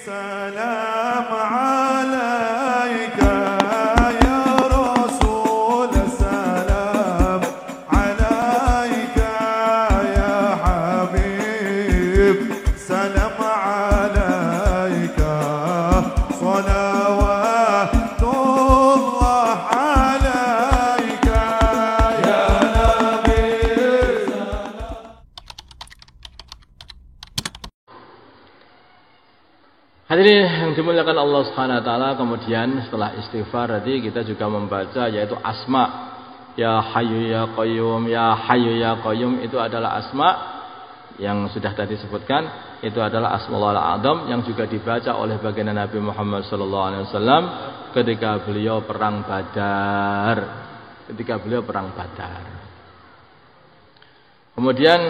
سلام عليك يا رسول سلام عليك يا حبيب سلام عليك صلوات الله عليك يا نبي Hadirin yang dimuliakan Allah Subhanahu wa taala, kemudian setelah istighfar tadi kita juga membaca yaitu asma ya hayyu ya qayyum. Ya hayyu ya qayyum itu adalah asma yang sudah tadi sebutkan, itu adalah asmaul a'zam yang juga dibaca oleh baginda Nabi Muhammad sallallahu alaihi wasallam ketika beliau perang Badar. Kemudian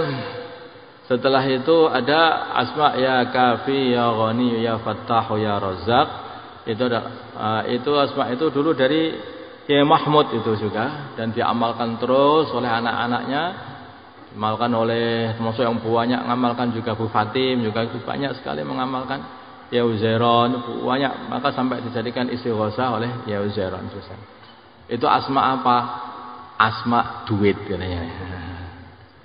setelah itu ada asma ya kafi ya ghani ya fattah ya razzaq. Itu asma itu dulu dari Kiai Mahmud itu juga, dan diamalkan terus oleh anak-anaknya, diamalkan oleh termasuk yang banyak mengamalkan juga Bu Fatim juga banyak sekali mengamalkan ya Uzairon banyak, maka sampai dijadikan istighosah oleh ya Uzairon. Itu asma apa? Asma duit katanya.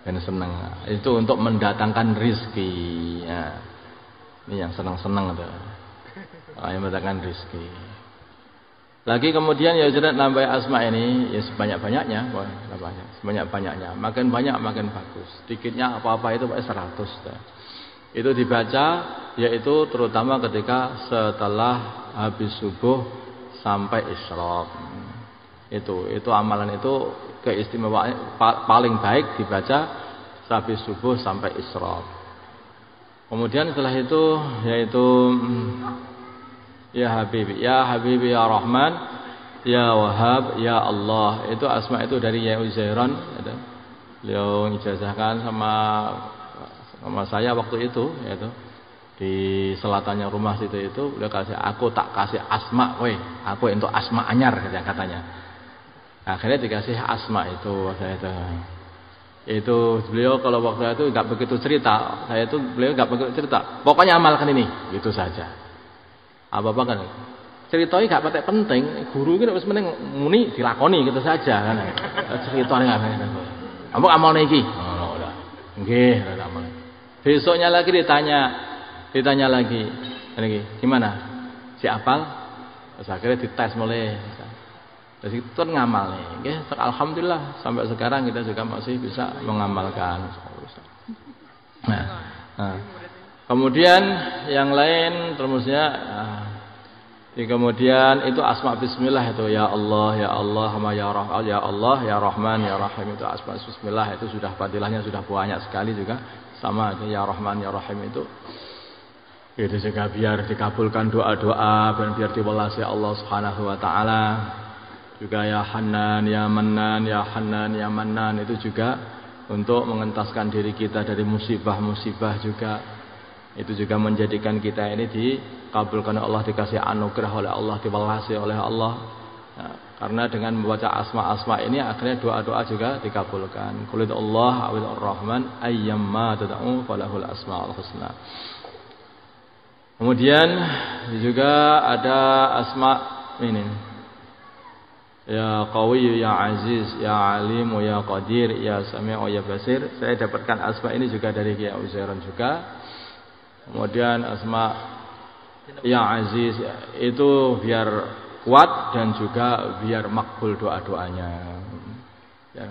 Dan senang itu untuk mendatangkan rizki ya. Ini yang senang-senang tuh, yang mendatangkan rizki. Lagi kemudian ya sudah nambah asma ini ya sebanyak-banyaknya, sebanyak-banyaknya, makin banyak makin bagus. Sedikitnya apa-apa itu 100 tuh. Itu dibaca yaitu terutama ketika setelah habis subuh sampai isyraq. Itu amalan itu keistimewaan paling baik dibaca habis subuh sampai isyraq. Kemudian setelah itu yaitu ya Habibi ya Rahman ya Wahhab ya Allah. Itu asma itu dari ya Uzairon gitu. Beliau ijazahkan sama saya waktu itu yaitu di selatannya rumah situ itu. Beliau kasih, aku tak kasih asma kowe, aku untuk asma anyar katanya. Akhirnya dikasih asma itu saya itu beliau kalau waktu itu nggak begitu cerita, beliau nggak begitu cerita, pokoknya amalkan ini gitu saja. Apa kan ceritanya nggak patek penting, guru ini harus penting muni dilakoni gitu saja kan. Ceritanya nggak apa amal niki udah nggih amal. Besoknya lagi ditanya lagi gimana si apal, terus akhirnya dites mulai. Jadi itu kan ngamal nih, alhamdulillah sampai sekarang kita juga masih bisa mengamalkan. Nah, kemudian yang lain terusnya, kemudian itu asma Bismillah itu ya Allah ya Allah ya Allah ya Rahman ya Rahim. Itu asma Bismillah itu sudah fadilahnya sudah banyak sekali juga, sama ya Rahman ya Rahim itu juga biar dikabulkan doa-doa dan biar diwelasi Allah Subhanahu wa taala. Juga ya Hanan, ya Manan, ya Hanan, ya Manan itu juga untuk mengentaskan diri kita dari musibah-musibah juga. Itu juga menjadikan kita ini dikabulkan oleh Allah, dikasih anugerah oleh Allah, diwelasi oleh Allah. Nah, karena dengan membaca asma-asma ini akhirnya doa-doa juga dikabulkan. Qul Allah awil Rahman ayyamma tad'u falahul asmaul husna. Kemudian juga ada asma ini. Ya Qawi, Ya Aziz, Ya Alim, Ya Qadir, Ya Sami', Ya Basir. Saya dapatkan asma ini juga dari Kiai Uzairon juga. Kemudian asma Ya Aziz itu biar kuat dan juga biar makbul doa-doanya. Ya.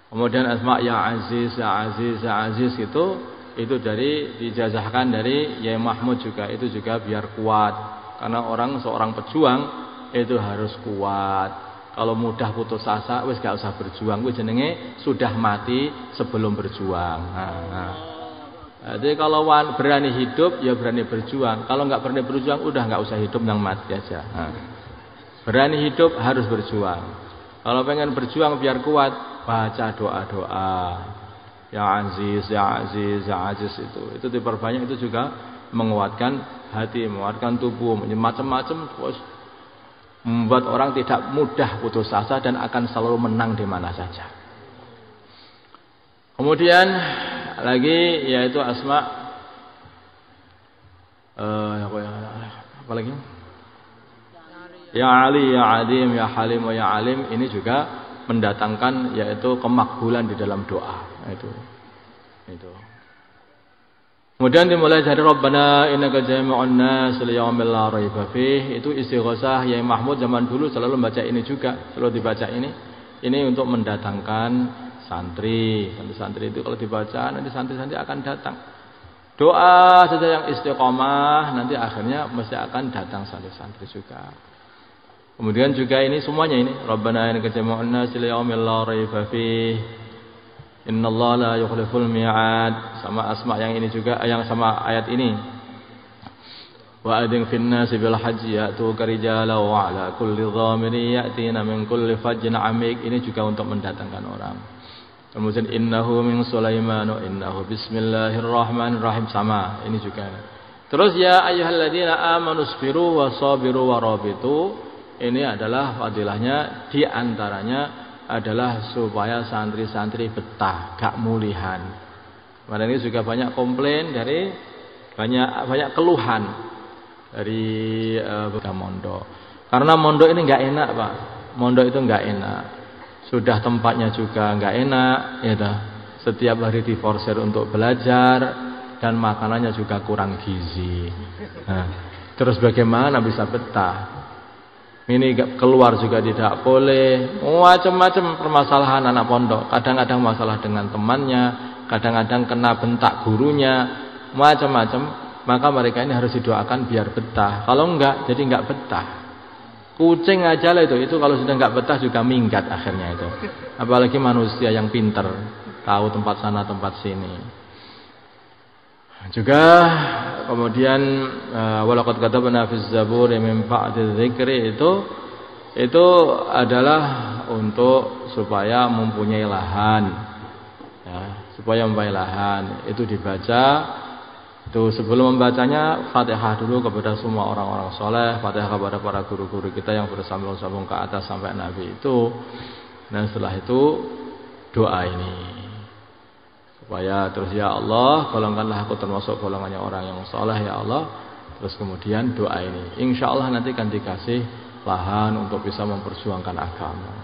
Kemudian asma Ya Aziz, Ya Aziz, Ya Aziz itu dari dijazahkan dari Yai Mahmud juga. Itu juga biar kuat. Karena seorang pejuang itu harus kuat. Kalau mudah putus asa, wis gak usah berjuang. Kuwi jenenge sudah mati sebelum berjuang. Jadi kalau berani hidup, ya berani berjuang. Kalau nggak berani berjuang, udah nggak usah hidup, yang mati aja. Berani hidup harus berjuang. Kalau pengen berjuang biar kuat, baca doa-doa. Ya Aziz, Ya Aziz, Ya Aziz itu diperbanyak, itu juga menguatkan hati, menguatkan tubuh, macam-macam terus membuat orang tidak mudah putus asa dan akan selalu menang di mana saja. Kemudian lagi yaitu asma apa lagi? Ya Ali, ya Adim, ya Halim, ya Alim, ini juga mendatangkan yaitu kemakbulan di dalam doa. Itu. Kemudian dimulai dari Rabbana innaka jami'un nas liyaumil la raiba fih. Itu istighosah Yai Mahmud zaman dulu selalu membaca ini juga, selalu dibaca ini. Ini untuk mendatangkan santri. Santri itu kalau dibaca nanti santri-santri akan datang. Doa saja yang istiqomah nanti akhirnya mesti akan datang santri-santri juga. Kemudian juga ini semuanya ini Rabbana innaka jami'un nas liyaumil la raiba fih. Innallaha la yukhliful mi'ad. Sama asma yang ini juga, yang sama ayat ini. Wa adin fin nasi bil haji ya'tuka rijalan wa 'ala kulli dhamirin ya'tina min kulli fajjin 'amik. Ini juga untuk mendatangkan orang. Kemudian innahu min Sulaiman wa innahu bismillahirrahmanirrahim, sama ini juga. Terus ya ayyuhalladzina amanu sabiru wa sabiru wa rabitu. Ini adalah fadilahnya, di antaranya adalah supaya santri-santri betah, gak mulihan. Kemarin ini juga banyak komplain dari banyak keluhan dari mondok. Karena mondok ini gak enak, Pak. Mondok itu gak enak. Sudah tempatnya juga gak enak, ya dah. Setiap hari diforsir untuk belajar dan makanannya juga kurang gizi. Nah, terus bagaimana bisa betah? Ini keluar juga tidak boleh. Macam-macam permasalahan anak pondok. Kadang-kadang masalah dengan temannya, kadang-kadang kena bentak gurunya, macam-macam. Maka mereka ini harus didoakan biar betah. Kalau enggak, jadi enggak betah. Kucing aja lah itu kalau sudah enggak betah juga minggat akhirnya itu. Apalagi manusia yang pinter, tahu tempat sana tempat sini. Juga kemudian walaqad katabna fiz zabur min ba'di dzikri, itu adalah untuk supaya mempunyai lahan, ya, supaya mempunyai lahan itu dibaca. Itu sebelum membacanya Fatihah dulu kepada semua orang-orang soleh, Fatihah kepada para guru-guru kita yang bersambung-sambung ke atas sampai Nabi itu. Dan setelah itu doa ini. Supaya terus ya Allah golongkanlah aku termasuk golongannya orang yang saleh ya Allah. Terus kemudian doa ini insya Allah nanti akan dikasih lahan untuk bisa memperjuangkan agama.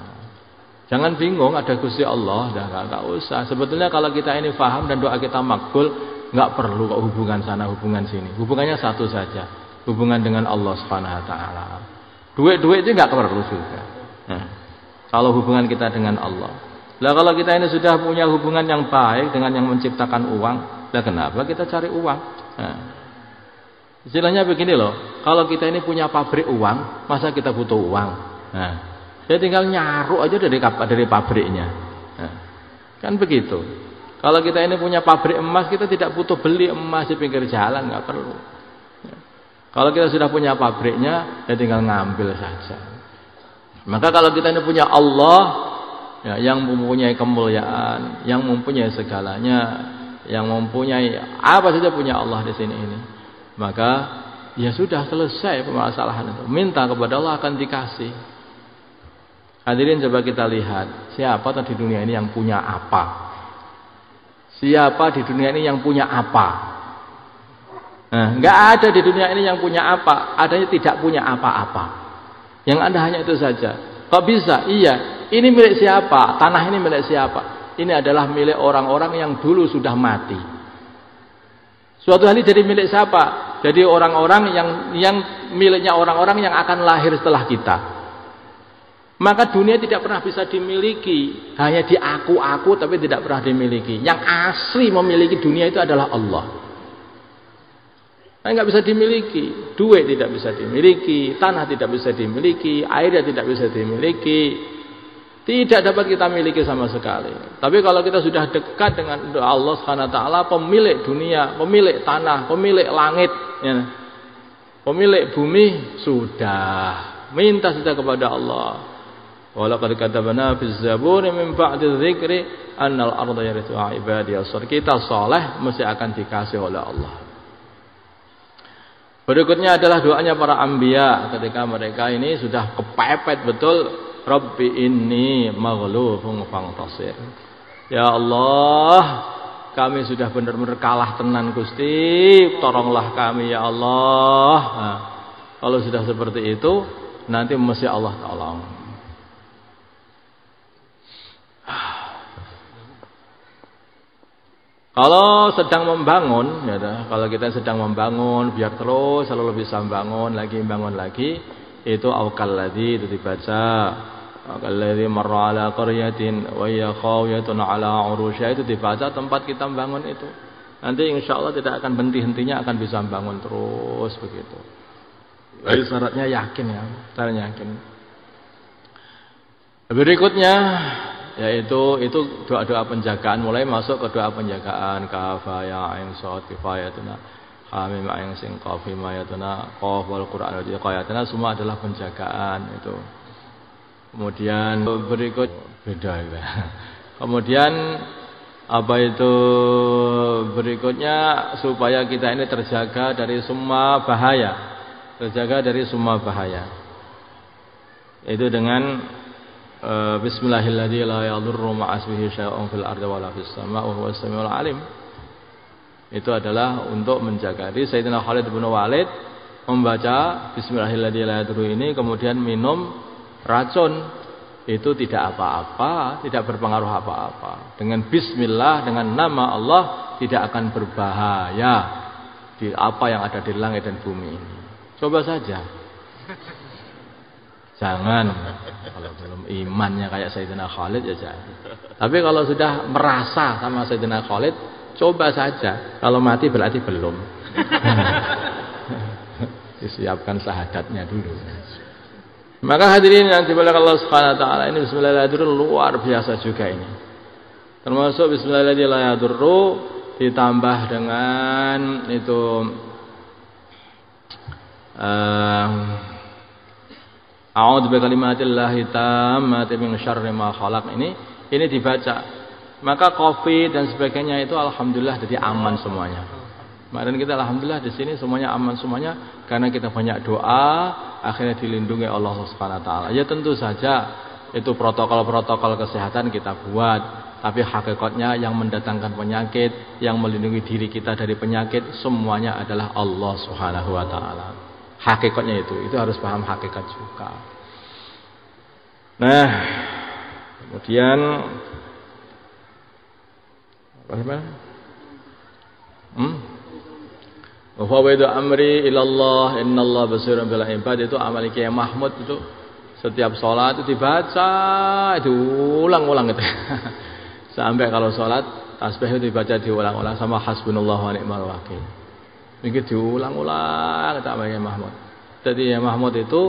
Jangan bingung ada Gusti Allah, gak usah. Sebetulnya kalau kita ini paham dan doa kita makbul, gak perlu kok hubungan sana hubungan sini. Hubungannya satu saja, hubungan dengan Allah Subhanahu Wa Taala. Duit-duit itu gak perlu juga. Nah, kalau hubungan kita dengan Allah. Lah kalau kita ini sudah punya hubungan yang baik dengan yang menciptakan uang, lah kenapa kita cari uang? Nah, istilahnya begini loh, kalau kita ini punya pabrik uang, masa kita butuh uang? Nah, ya tinggal nyaruk aja dari pabriknya. Nah, kan begitu. Kalau kita ini punya pabrik emas, kita tidak butuh beli emas di pinggir jalan, nggak perlu. Nah, kalau kita sudah punya pabriknya, ya tinggal ngambil saja. Maka kalau kita ini punya Allah, ya, yang mempunyai kemuliaan, yang mempunyai segalanya, yang mempunyai apa saja punya Allah di sini ini. Maka ya sudah selesai permasalahan itu. Minta kepada Allah akan dikasih. Hadirin coba kita lihat, siapa di dunia ini yang punya apa? Siapa di dunia ini yang punya apa? Nah, enggak ada di dunia ini yang punya apa, adanya tidak punya apa-apa. Yang ada hanya itu saja. Kok bisa? Iya. Ini milik siapa? Tanah ini milik siapa? Ini adalah milik orang-orang yang dulu sudah mati. Suatu hari jadi milik siapa? Jadi orang-orang yang miliknya orang-orang yang akan lahir setelah kita. Maka dunia tidak pernah bisa dimiliki, hanya diaku-aku tapi tidak pernah dimiliki. Yang asli memiliki dunia itu adalah Allah. Nggak bisa dimiliki, duit tidak bisa dimiliki, tanah tidak bisa dimiliki, air tidak bisa dimiliki. Tidak dapat kita miliki sama sekali. Tapi kalau kita sudah dekat dengan Allah Subhanahu Wa Taala, pemilik dunia, pemilik tanah, pemilik langit, ya, pemilik bumi, sudah minta saja kepada Allah. Walaqad katabna fiz zabur min ba'di dzikri annal arda yarithuha ibadiyas salih. Kita saleh mesti akan dikasih oleh Allah. Berikutnya adalah doanya para anbiya ketika mereka ini sudah kepepet betul. Rabbi inni maghlubun fantasir. Ya Allah, kami sudah benar-benar kalah tenan Gusti, tolonglah kami ya Allah. Nah, kalau sudah seperti itu, nanti mesti Allah tolong. Kalau sedang membangun, ya, kalau kita sedang membangun, biar terus selalu bisa bangun lagi, itu aukalladzi itu dibaca. Aukalladzi marra ala qaryatin wa hiya khawiyatun ala urusha, itu dibaca tempat kita membangun itu. Nanti insya Allah tidak akan henti-hentinya, akan bisa bangun terus begitu. Jadi syaratnya yakin ya, syaratnya yakin. Berikutnya yaitu itu doa-doa penjagaan, mulai masuk ke doa penjagaan kafa ya ain sad kifayatuna hamim ain sin qaf himayatuna qaf wal qur'an wa qiyatuna, semua adalah penjagaan itu. Kemudian berikut beda ya. Kemudian apa itu berikutnya, supaya kita ini terjaga dari semua bahaya, terjaga dari semua bahaya. Itu dengan Bismillahirrahmanirrahim la yadurru ma'asmihi syai'un fil ardi wala fis sama'i wa huwas samiul alim. Itu adalah untuk menjaga. Jadi Sayyidina Khalid bin Walid membaca Bismillahirrahmanirrahim la yadurru ini, kemudian minum racun, itu tidak apa-apa, tidak berpengaruh apa-apa. Dengan bismillah, dengan nama Allah, tidak akan berbahaya di apa yang ada di langit dan bumi ini. Coba saja. Jangan kalau belum imannya kayak Sayyidina Khalid ya jangan. Tapi kalau sudah merasa sama Sayyidina Khalid, coba saja. Kalau mati berarti belum. Disiapkan syahadatnya dulu. Maka hadirin yang dimuliakan Allah Subhanahu wa taala, ini bismillahirrahmanirrahim luar biasa juga ini. Termasuk bismillahirrahmanirrahim ditambah dengan itu a'udzu bikalimatillahi tammati min syarri ma khalaq, ini dibaca. Maka Covid dan sebagainya itu alhamdulillah jadi aman semuanya. Kemarin kita alhamdulillah di sini semuanya aman semuanya karena kita banyak doa, akhirnya dilindungi Allah Subhanahu wa taala. Ya tentu saja itu protokol-protokol kesehatan kita buat, tapi hakikatnya yang mendatangkan penyakit, yang melindungi diri kita dari penyakit, semuanya adalah Allah Subhanahu wa taala. Hakikatnya itu harus paham hakikat juga. Nah, kemudian bagaimana? Wa fawwidu amri ilallah innallaha basirun bil ibad, itu amal Kiai Mahmud itu setiap sholat itu dibaca, itu ulang-ulang gitu. Sampai kalau sholat tasbih itu dibaca diulang-ulang sama hasbunallahu wa ni'mal wakil. Ini diulang-ulang kata Kiai Mahmud. Jadi Kiai Mahmud itu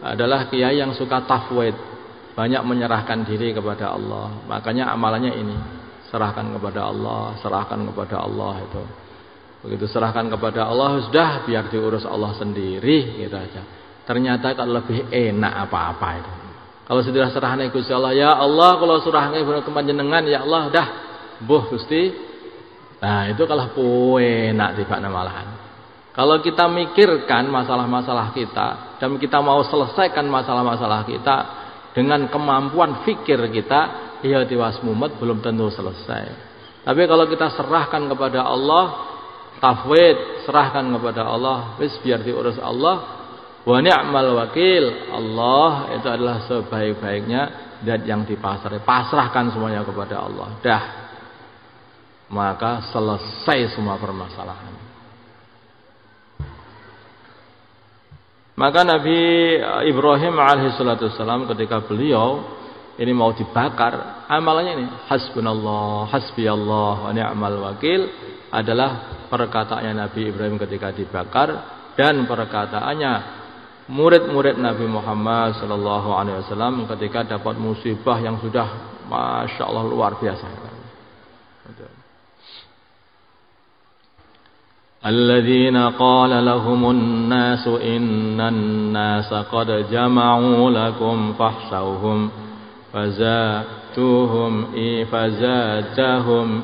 adalah kiai yang suka tafwid, banyak menyerahkan diri kepada Allah. Makanya amalannya ini, serahkan kepada Allah, serahkan kepada Allah itu. Begitu serahkan kepada Allah, sudah biar diurus Allah sendiri gitu aja. Ternyata kalau lebih enak apa-apa itu. Kalau sudah serahkan Gusti Allah, ya Allah kalau serahkan kepada panjenengan, ya Allah dah mbuh Gusti. Nah, itu kalau enak tibane malahan. Kalau kita mikirkan masalah-masalah kita dan kita mau selesaikan masalah-masalah kita dengan kemampuan fikir kita, ya tiwas mumet belum tentu selesai. Tapi kalau kita serahkan kepada Allah, tafwid, serahkan kepada Allah, wis biar diurus Allah. Wa ni'mal wakil, Allah itu adalah sebaik-baiknya zat yang dipasrahkan. Pasrahkan semuanya kepada Allah. Dah. Maka selesai semua permasalahan. Maka Nabi Ibrahim alaihissalam ketika beliau ini mau dibakar, amalannya ini hasbunallah, hasbiyallah wa ni'mal wakil adalah perkataannya Nabi Ibrahim ketika dibakar dan perkataannya murid-murid Nabi Muhammad sallallahu alaihi wasallam ketika dapat musibah yang sudah masya Allah luar biasa. Alladzina qala lahumun nasu innan nasa qad jama'u lakum fahshawhum fazadahum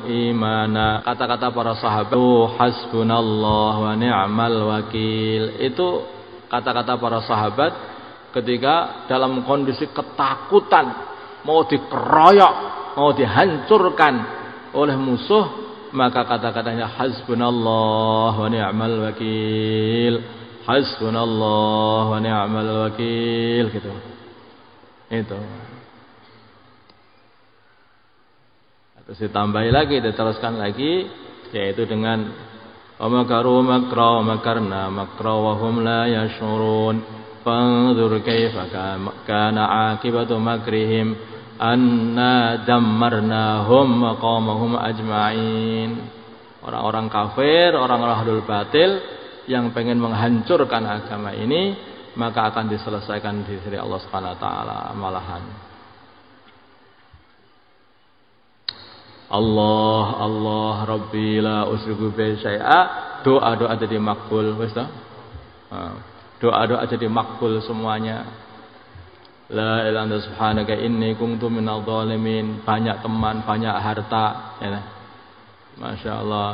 imana. Kata-kata para sahabat, hasbunallah wa ni'mal wakil, itu kata-kata para sahabat ketika dalam kondisi ketakutan, mau dikeroyok, mau dihancurkan oleh musuh. maka kata-katanya hasbunallah wa ni'mal wakil. Hasbunallah wa ni'mal wakil gitu. Itu. Terus ditambahi lagi, diteruskan lagi, yaitu dengan wa makaru makra wa makarna makra wa hum la yash'urun. Fanzur kaifa kana akibatu makrihim anna dammarnahum wa qaumahum ajma'in. Orang-orang kafir, orang-orang ahlul batil yang pengen menghancurkan agama ini, maka akan diselesaikan di sisi Allah Subhanahu wa taala malahan. Allah Rabbi la usriku bi syai'a, doa-doa jadi makbul, wis ta? Doa-doa jadi makbul semuanya. La ilaha illa subhanaka inni kuntu minadh dhalimin. Banyak teman, banyak harta, ya. Masya Allah.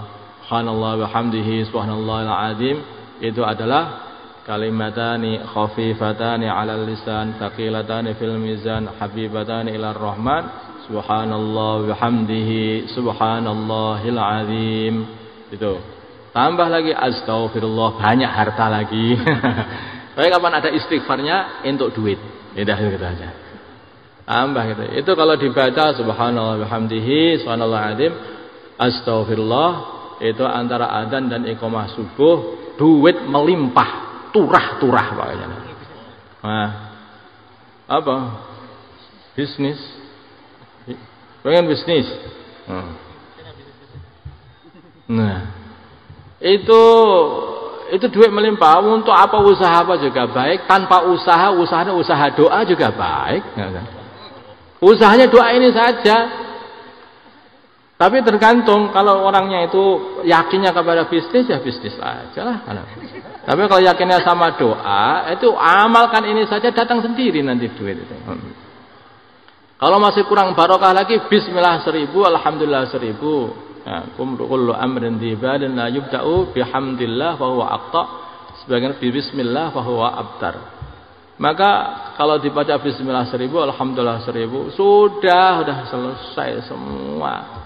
Subhanallah wa hamdihi subhanallahil azim. Itu adalah kalimatani khafifatani 'alal lisan, thaqilatani fil mizan, habibatani ilar rahman. Subhanallah wa hamdihi subhanallahil azim. Itu. Tambah lagi astagfirullah, banyak harta lagi. Tapi kapan ada istighfarnya untuk duit. Ya dah gitu aja. Tambah gitu. Itu kalau dibaca subhanallah wa hamdihi subhanallahil azim, astagfirullah, itu antara adzan dan iqamah subuh duit melimpah, turah-turah pokoknya. Nah, apa? Bisnis. Pengen bisnis. Nah, itu duit melimpah. Untuk apa usaha apa juga baik. Tanpa usaha, usahanya usaha doa juga baik. Usahanya doa ini saja. Tapi tergantung, kalau orangnya itu yakinnya kepada bisnis, ya bisnis aja lah. Tapi kalau yakinnya sama doa, itu amalkan ini saja, datang sendiri nanti duit itu. Kalau masih kurang barokah lagi, bismillah 1000, alhamdulillah 1000. Kullu amrin dibadin la yubda'u bihamdillah fa huwa aqta. Sebagian bismillah fa huwa abtar. Maka kalau dibaca bismillah 1000, alhamdulillah 1000, sudah selesai semua.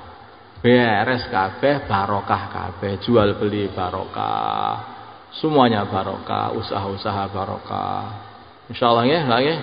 Beres kabeh, barokah kabeh, jual beli barokah. Semuanya barokah, usaha-usaha barokah. Insyaallah ya, lagi.